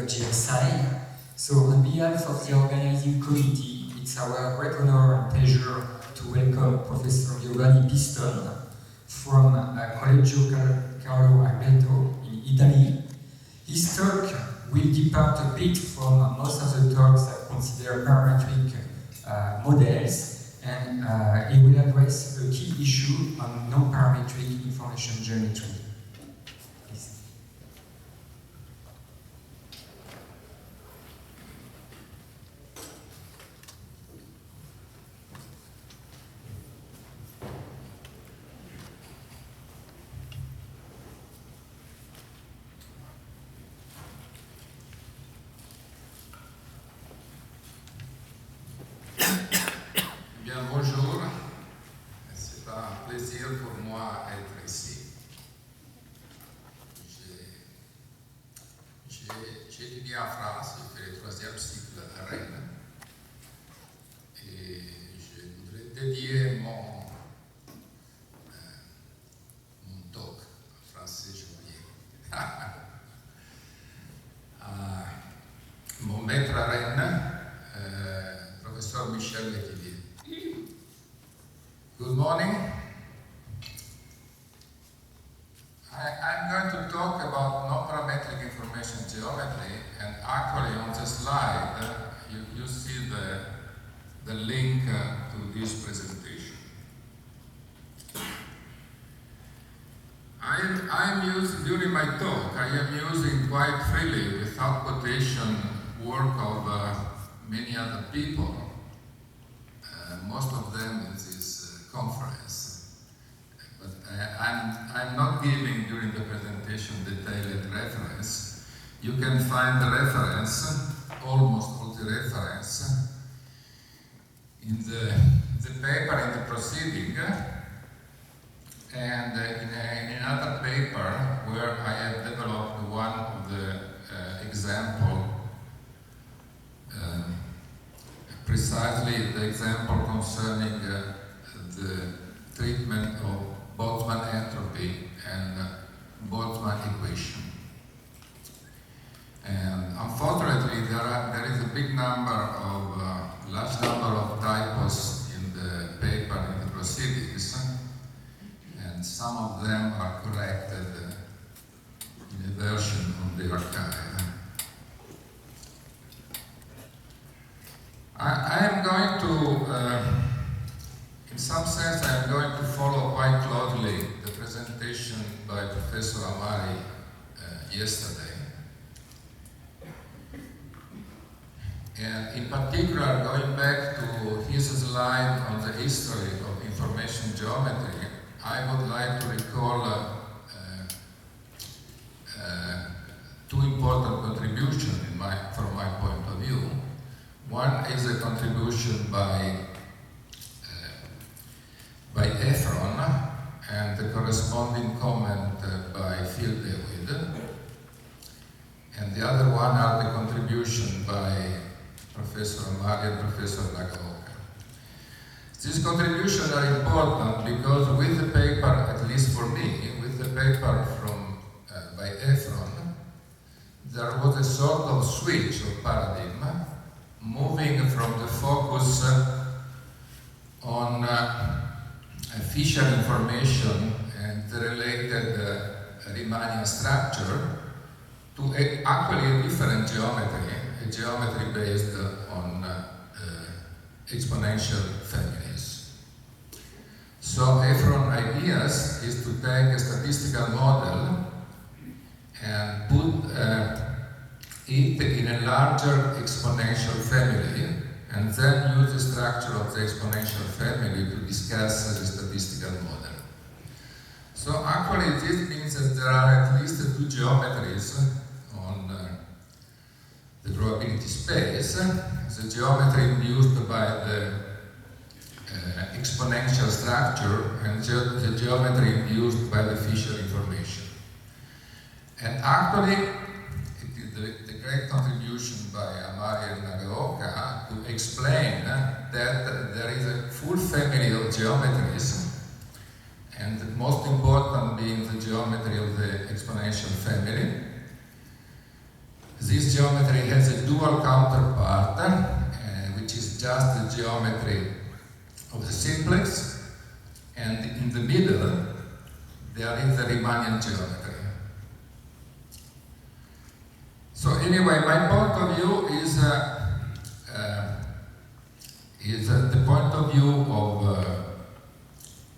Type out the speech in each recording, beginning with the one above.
GSI. So on behalf of the organizing committee, it's our great honor and pleasure to welcome Professor Giovanni Pistone from Collegio Carlo Alberto in Italy. His talk will depart a bit from most of the talks that consider parametric models, and he will address a key issue on non-parametric information geometry. Please. Bien, bonjour. C'est un plaisir pour moi d'être ici. J'ai étudié en France, j'ai fait le 3e cycle à Rennes. Et je voudrais dédier mon talk en français, je oublié. Mon maître à Rennes, Professor Michel Métivier. Good morning. I'm going to talk about non-parametric information geometry, and actually on the slide you see the link to this presentation. During my talk, I am using quite freely, without quotation, work of many other people, most of them in this conference. But I'm not giving during the presentation detailed reference. You can find the reference, almost all the reference, in the paper in the proceeding, and in another paper where I have developed one of the example, precisely the example concerning the treatment of Boltzmann entropy and Boltzmann equation. And unfortunately, there is a big number of, large number of typos in the paper in the proceedings, and some of them are corrected in a version of the archive. I am going to, in some sense, I am going to follow quite closely the presentation by Professor Amari yesterday. And in particular, going back to his slide on the history of information geometry, I would like to recall two important contributions from my point of view. One is a contribution by Efron, and the corresponding comment by Phil David. And the other one are the contribution by Professor Amari and Professor Nagaoka. These contributions are important because with the paper, at least for me, with the paper from by Efron, there was a sort of switch of paradigm, moving from the focus on Fisher information and the related Riemannian structure to actually a different geometry, a geometry based on exponential families. So Efron ideas is to take a statistical model and put it in a larger exponential family, and then use the structure of the exponential family to discuss the statistical model. So actually this means that there are at least two geometries on the probability space. The geometry induced by the exponential structure and the geometry induced by the Fisher information. And actually, the great contribution by Amari and Nagaoka to explain that there is a full family of geometries, and the most important being the geometry of the exponential family, this geometry has a dual counterpart, which is just the geometry of the simplex, and in the middle there is the Riemannian geometry. So anyway, my point of view is the point of view of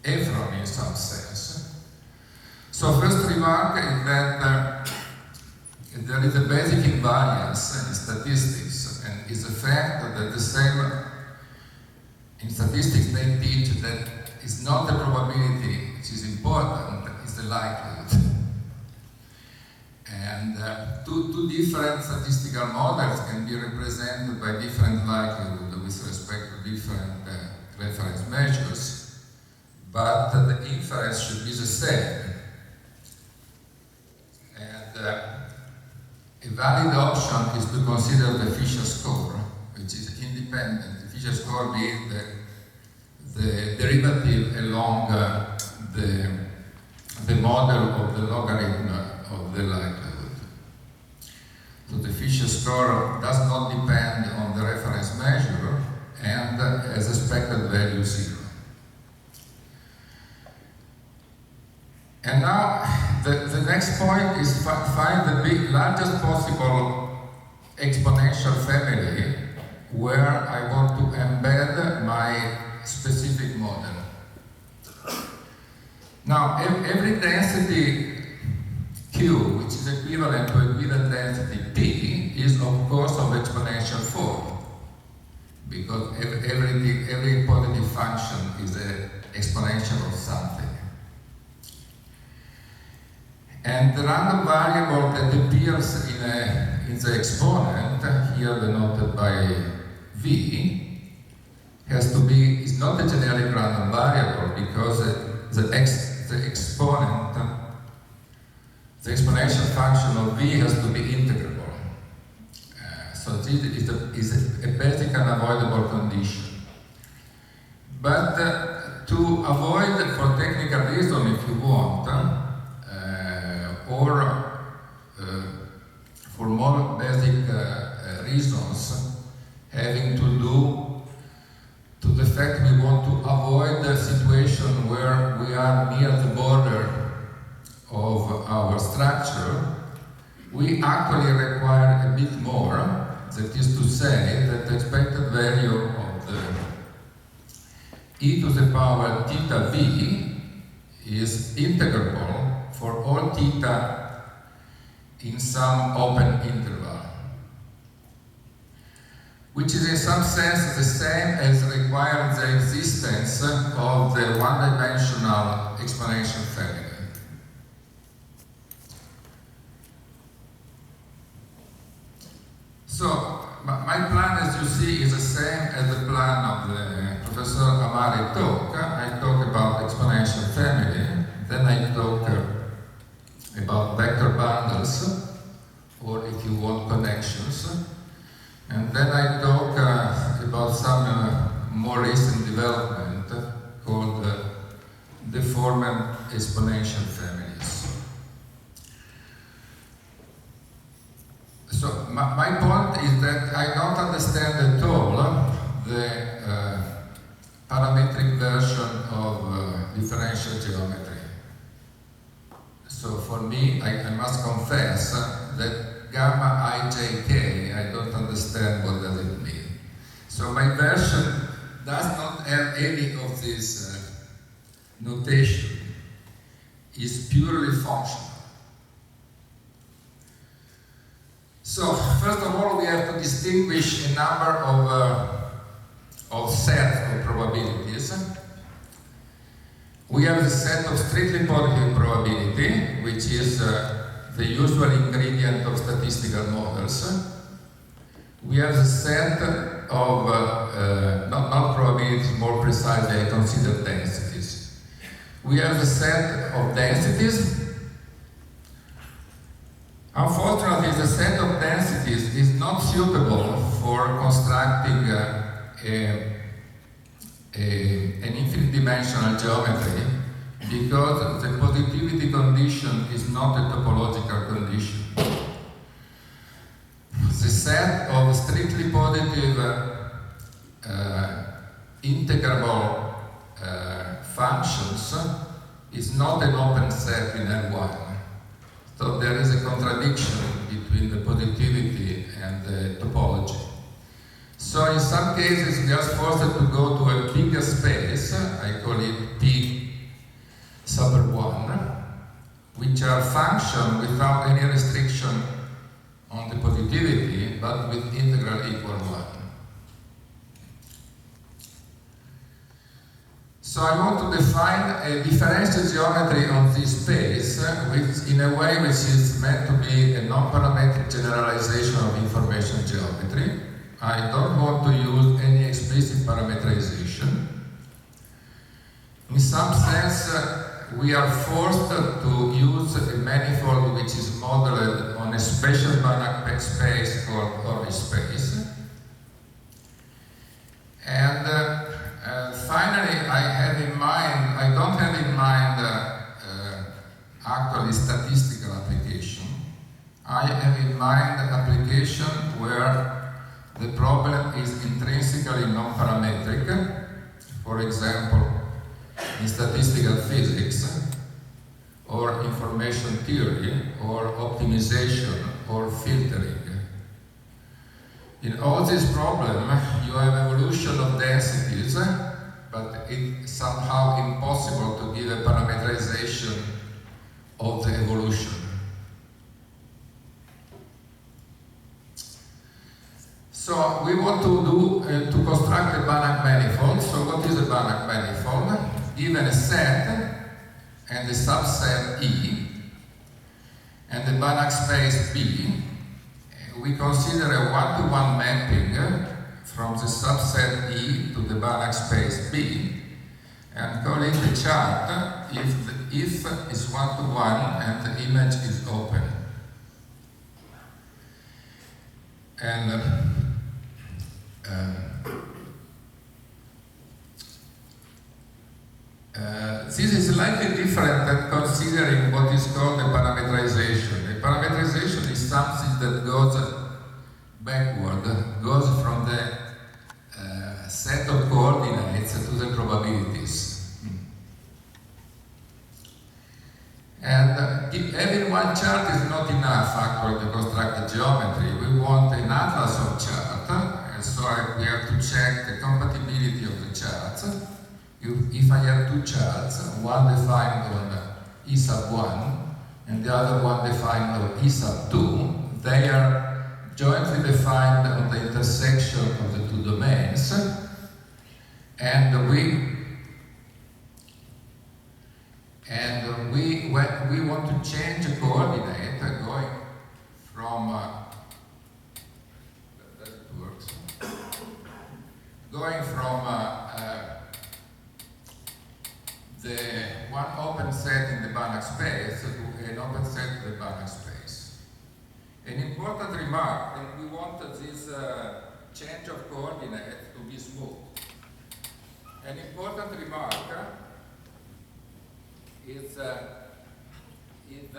Ephron in some sense. So first remark is that there is a basic invariance in statistics, and it's a fact that the same in statistics they teach that it's not the probability which is important, it's the likelihood. And two different statistical models can be represented by different likelihood with respect to different reference measures, but the inference should be the same. And a valid option is to consider the Fisher score, which is independent. The Fisher score being the derivative along the model of the logarithm of the likelihood. So the Fisher score does not depend on the reference measure and has expected value 0. And now the next point is find the largest possible exponential family where I want to embed my specific model. Now every density Q, which is equivalent to a given density P, is of course of exponential form, because every positive function is an exponential of something. And the random variable that appears in the exponent, here denoted by V, has to be, is not a generic random variable, because the exponent, the exponential function of V has to be integrable. So this is a basic unavoidable condition. But to avoid, for technical reason if you want, or for more basic reasons having to do to the fact we want to avoid a situation where we are near the border of our structure, we actually require a bit more. That is to say that the expected value of the e to the power theta v is integrable for all theta in some open interval, which is in some sense the same as requiring the existence of the one-dimensional exponential family. So, my plan, as you see, is the same as the plan of the Professor Amari talk. I talk about exponential family, then I talk about vector bundles, or if you want, connections. And then I talk about some more recent development called deformed exponential families. So my point is that I don't understand at all the parametric version of differential geometry. So for me, I must confess that gamma ijk, I don't understand what does it mean. So my version does not have any of this notation. It's purely functional. So first of all, we have to distinguish a number of sets of probabilities. We have the set of strictly positive probability, which is the usual ingredient of statistical models. We have the set of, not probabilities, more precisely I consider densities. We have the set of densities. Unfortunately, the set of densities is not suitable for constructing an infinite dimensional geometry, because the positivity condition is not a topological condition. the set of strictly positive integrable functions is not an open set in L1. So there is a contradiction between the positivity and the topology. So in some cases we are forced to go to a bigger space, I call it P sub 1, which are functions without any restriction on the positivity, but with integral equal 1. So I want to define a differential geometry on this space, which in a way which is meant to be a non-parametric generalization of information geometry. I don't want to use any explicit parametrization. In some sense, we are forced to use a manifold which is modeled on a special Banach space called Horvitz space. And finally, I don't have in mind actually statistical application. I have in mind application where the problem is intrinsically non-parametric, for example, in statistical physics, or information theory, or optimization, or filtering. In all these problems, you have evolution of densities, but it's somehow impossible to give a parametrization of the evolution. So we want to construct a Banach manifold. So what is a Banach manifold? Given a set and a subset E and the Banach space B, we consider a one-to-one mapping from the subset E to the Banach space B and call it a chart if the if is one-to-one and the image is open. And this is slightly different than considering what is called a parametrization. A parametrization is something that goes backward, goes from the set of coordinates to the probabilities. And having one chart is not enough actually to construct the geometry. We want an atlas of chart, and so we have to check the compatibility of the charts. If I have two charts, one defined on E sub 1 and the other one defined on E sub 2, they are jointly defined on the intersection of the two domains, and we want to change a coordinate going from the one open set in the Banach space to an open set in the Banach space. An important remark, and we want this change of coordinate to be smooth. An important remark is that in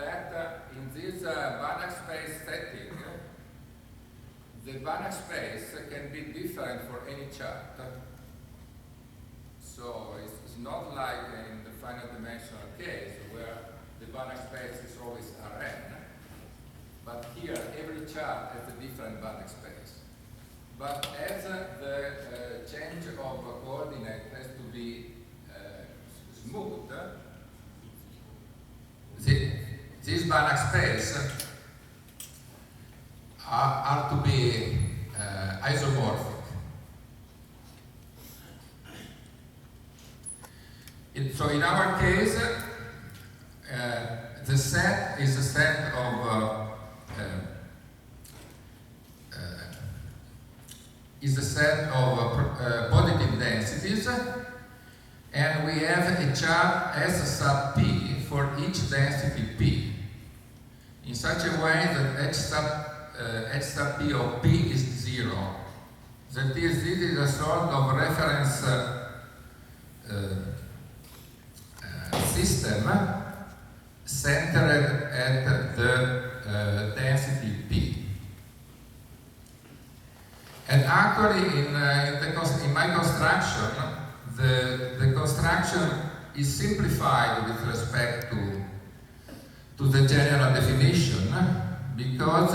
this Banach space setting, the Banach space can be different for any chart. So it's not like in the finite dimensional case where the Banach space is always Rn, but here every chart has a different Banach space. But as the change of coordinate has to be smooth, these Banach space are to be isomorphic. So in our case, the set is a set of positive densities, and we have a chart S sub p for each density p, in such a way that h sub p of p is 0. That is, this is a sort of reference system centered at the density p. And actually, in my construction, the construction is simplified with respect to the general definition, because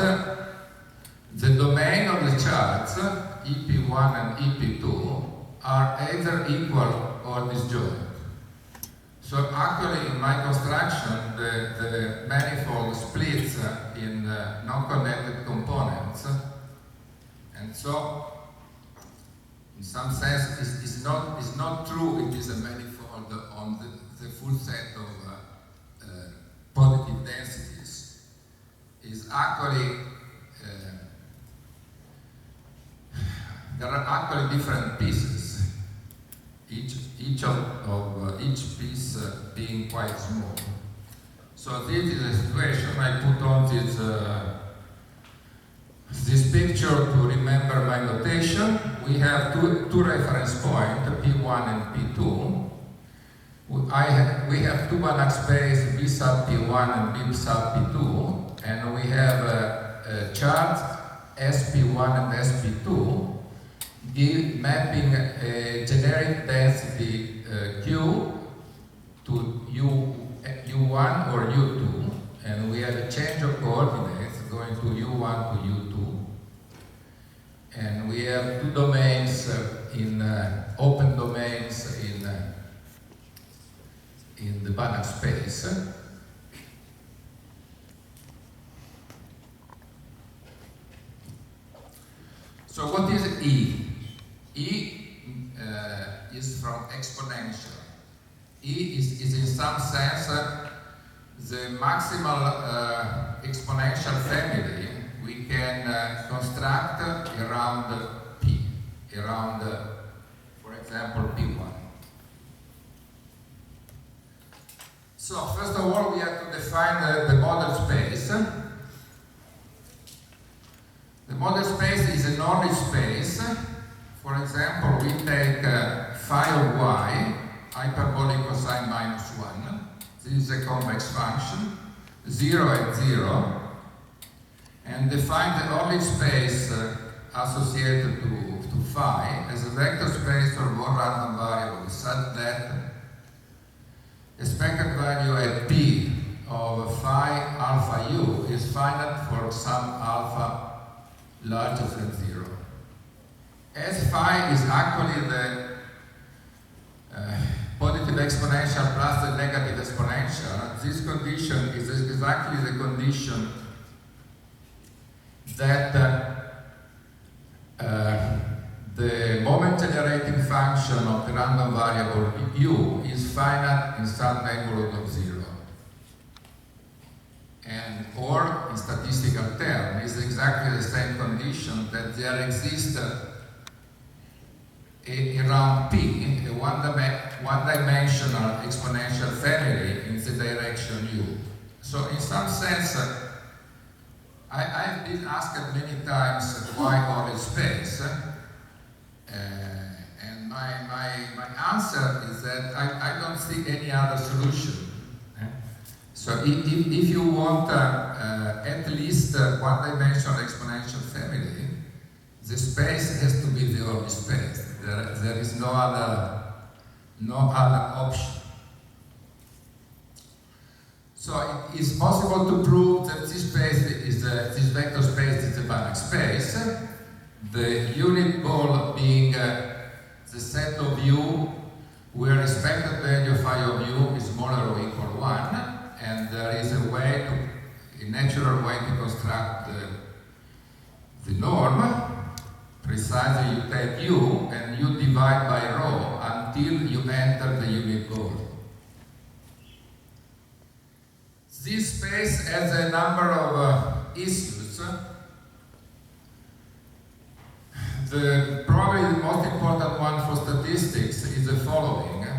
the domain of the charts, EP1 and EP2, are either equal or disjoint. So actually, in my construction, the manifold splits in non-connected components, and so, in some sense, it's not true it is a manifold on the full set of positive densities. It's actually there are actually different pieces, each piece being quite small. So this is a situation. I put on this picture to remember my notation. We have two reference points, P1 and P2. We have two Banach space, B sub P1 and B sub P2, and we have a chart SP1 and SP2 mapping a generic density Q to U1 or U2, and we have a change of coordinates going to U1 to U2, and we have two domains open domains in the Banach space. So what is E? E is from exponential. E is in some sense the maximal exponential family we can construct around P, around, for example, P1. So first of all, we have to define the model space. The model space is an ordered space. For example, we take phi of y, hyperbolic cosine minus 1. This is a convex function, 0 and 0, and define the ordered space associated to phi as a vector space or more random variable such that expected value at p of phi alpha u is finite for some alpha larger than 0. As phi is actually the positive exponential plus the negative exponential, this condition is exactly the condition that the moment generating function of the random variable u is finite in some neighborhood of 0. And or in statistical terms is exactly the same condition that there exists around p a one-dimensional exponential family in the direction u. So in some sense, I've been asked many times why ordered space, and my answer is that I don't see any other solution. So if you want at least one-dimensional exponential family, the space has to be the ordered space. There is no other option. So it is possible to prove that this space this vector space is a Banach space. The unit goal being the set of u where expected value phi of u is smaller or equal to 1, and there is a natural way to construct the norm. Precisely, you take u and you divide by rho until you enter the unit goal. This space has a number of issues. Probably the most important one for statistics is the following. A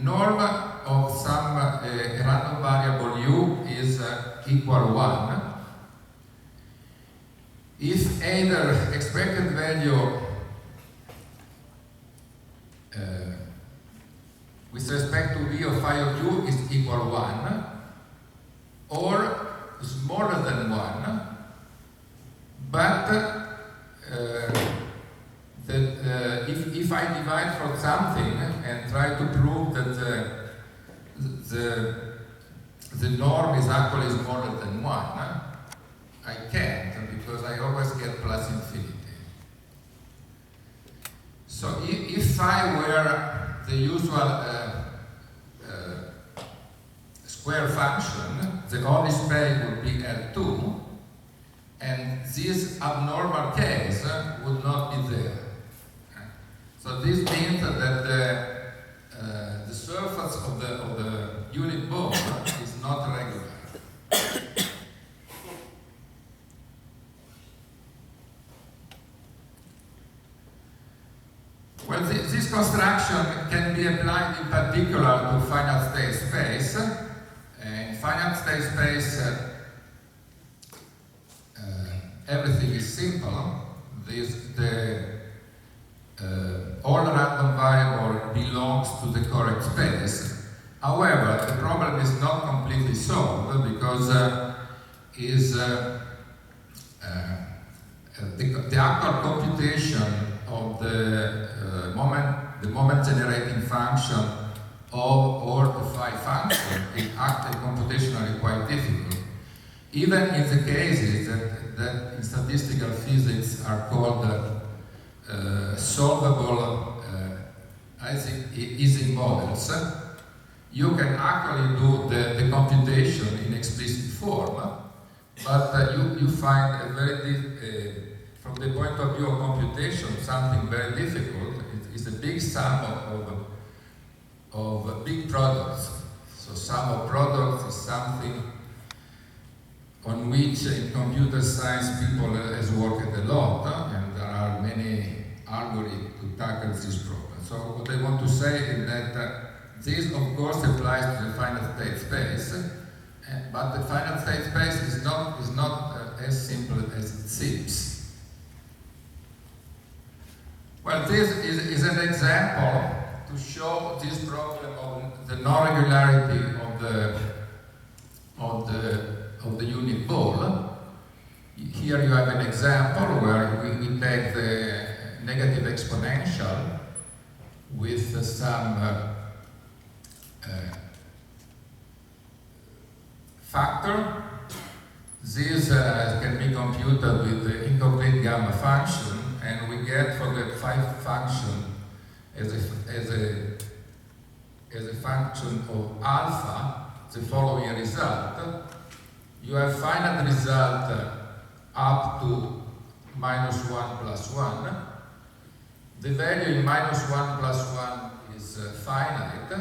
norm of some random variable u is equal to 1. If either expected value with respect to v of phi of u is equal to 1 or smaller than 1, but divide for something and try to prove that the norm is actually smaller than 1, I can't, because I always get plus infinity. So if phi were the usual square function, the only space would be L2, and this abnormal case would not be there. So this means that the surface of the unit ball is not regular. Well, this construction can be applied in particular to finite state space. In finite state space, everything is simple. All random variable belongs to the correct space. However, the problem is not completely solved because the actual computation of the moment generating function or the phi function is actually computationally quite difficult. Even in the cases that in statistical physics are called solvable, I think, easy models, you can actually do the computation in explicit form, but you find a from the point of view of computation, something very difficult. It's a big sum of big products. So sum of products is something on which in computer science people has worked a lot, and there are many algorithms to tackle this problem. So what I want to say is that this of course applies to the finite state space, but the finite state space is not as simple as it seems. Well, this is an example to show this problem of the non-regularity of the unit ball. Here you have an example where we take the negative exponential with some factor. This can be computed with the incomplete gamma function, and we get for the phi function as a function of alpha the following result. You have finite result up to -1 plus 1. The value in -1 plus 1 is finite,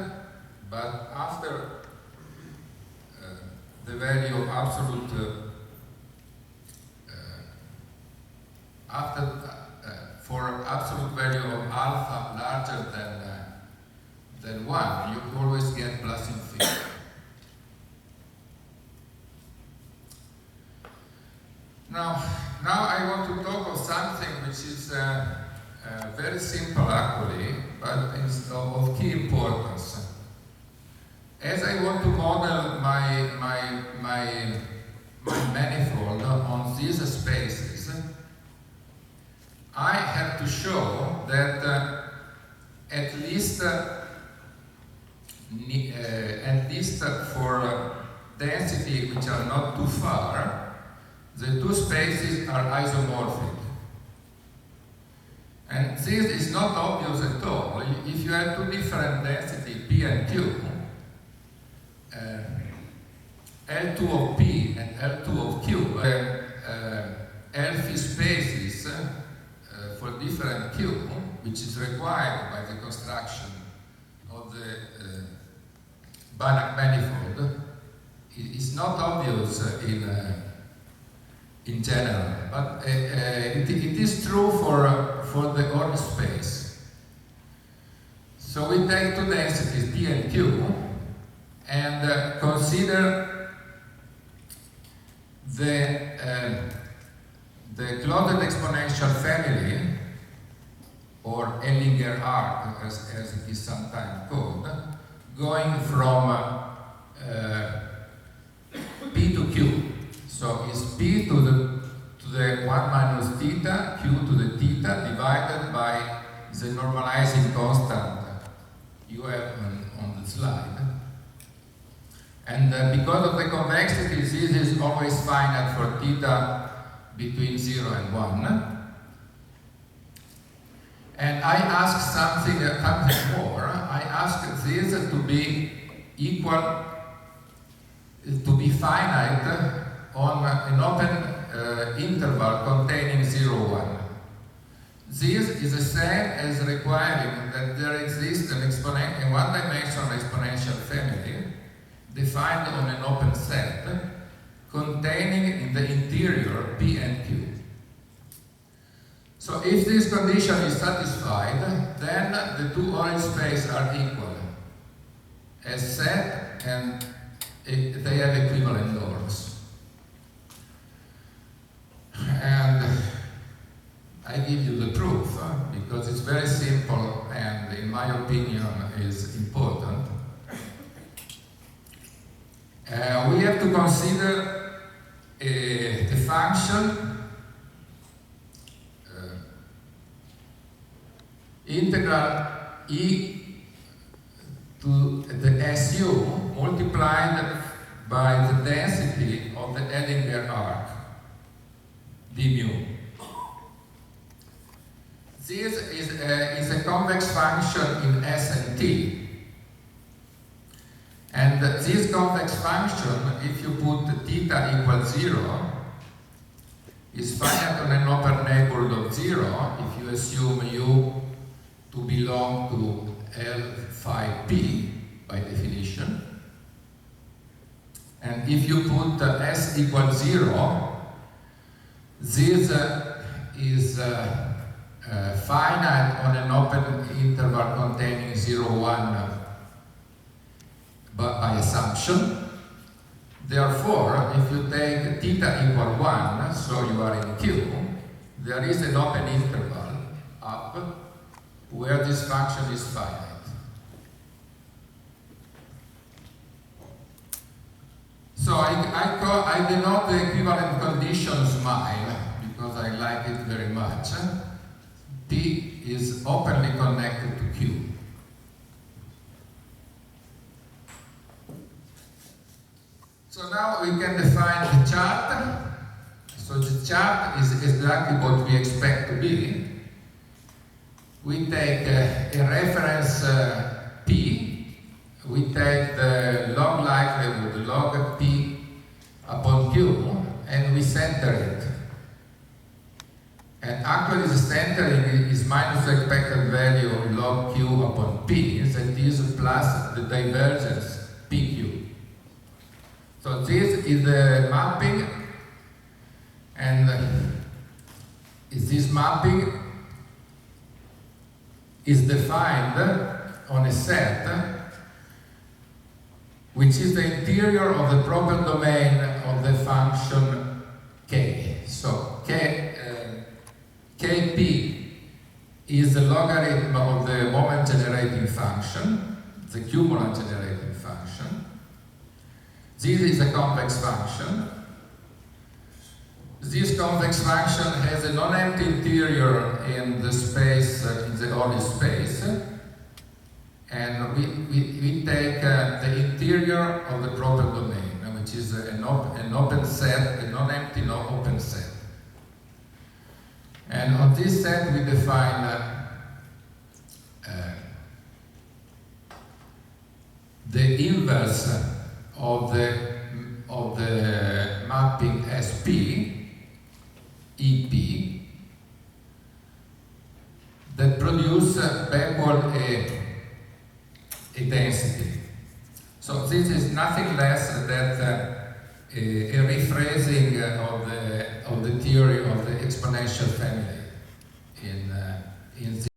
but after the value of absolute for absolute value of alpha larger than 1, you always get plus infinity. Now I want to talk of something which is very simple actually, but is of key importance. As I want to model my manifold on these spaces, I have to show that at least for density which are not too far, the two spaces are isomorphic. And this is not obvious at all. If you have two different densities, P and Q, L2 of P and L2 of Q, L spaces for different Q, which is required by the construction of the Banach manifold, is not obvious in general, but it is true for the Orr space. So we take two densities, P and Q, and consider the closed exponential family, or Ellinger arc, as it is sometimes called, going from P to Q. So it's P to the 1 minus theta, Q to the theta, divided by the normalizing the convexity, this is always finite for theta between 0 and 1. And I ask something more. I ask this to be equal, to be finite on an open interval containing 0, 1. This is the same as requiring that there exists an a one-dimensional exponential family defined on an open set containing in the interior P and Q. So if this condition is satisfied, then the two Oric spaces are equal as set and they have equivalent norms. And I give you the proof because it's very simple and in my opinion is important. We have to consider the function integral e to the SU multiplied by the density of the Ellinger arc, d mu. This is a convex function in S and T. And this convex function, if you put theta equals 0, is finite on an open neighborhood of 0 if you assume U to belong to L phi P by definition. And if you put S equals 0, this is finite on an open interval containing 0, 1 by assumption. Therefore, if you take theta equal 1, so you are in Q, there is an open interval up where this function is finite. So I denote the equivalent condition smile because I like it very much. T is openly connected to Q. So now we can define the chart. So the chart is exactly what we expect to be. We take a reference P, we take the log likelihood, log P upon Q, and we center it. And actually the centering is minus the expected value of log Q upon P, that is plus the divergence PQ. So this is the mapping, and this mapping is defined on a set which is the interior of the proper domain of the function K. So Kp is the logarithm of the moment generating function, the cumulant generating function. This is a convex function. This convex function has a non-empty interior in the space, in the Oric space, and we take the interior of the proper domain, which is an open set, a non-empty open set. And on this set we define the inverse of the mapping SP, EP, that produce backward a density. So this is nothing less than a rephrasing of the theory of the exponential family in this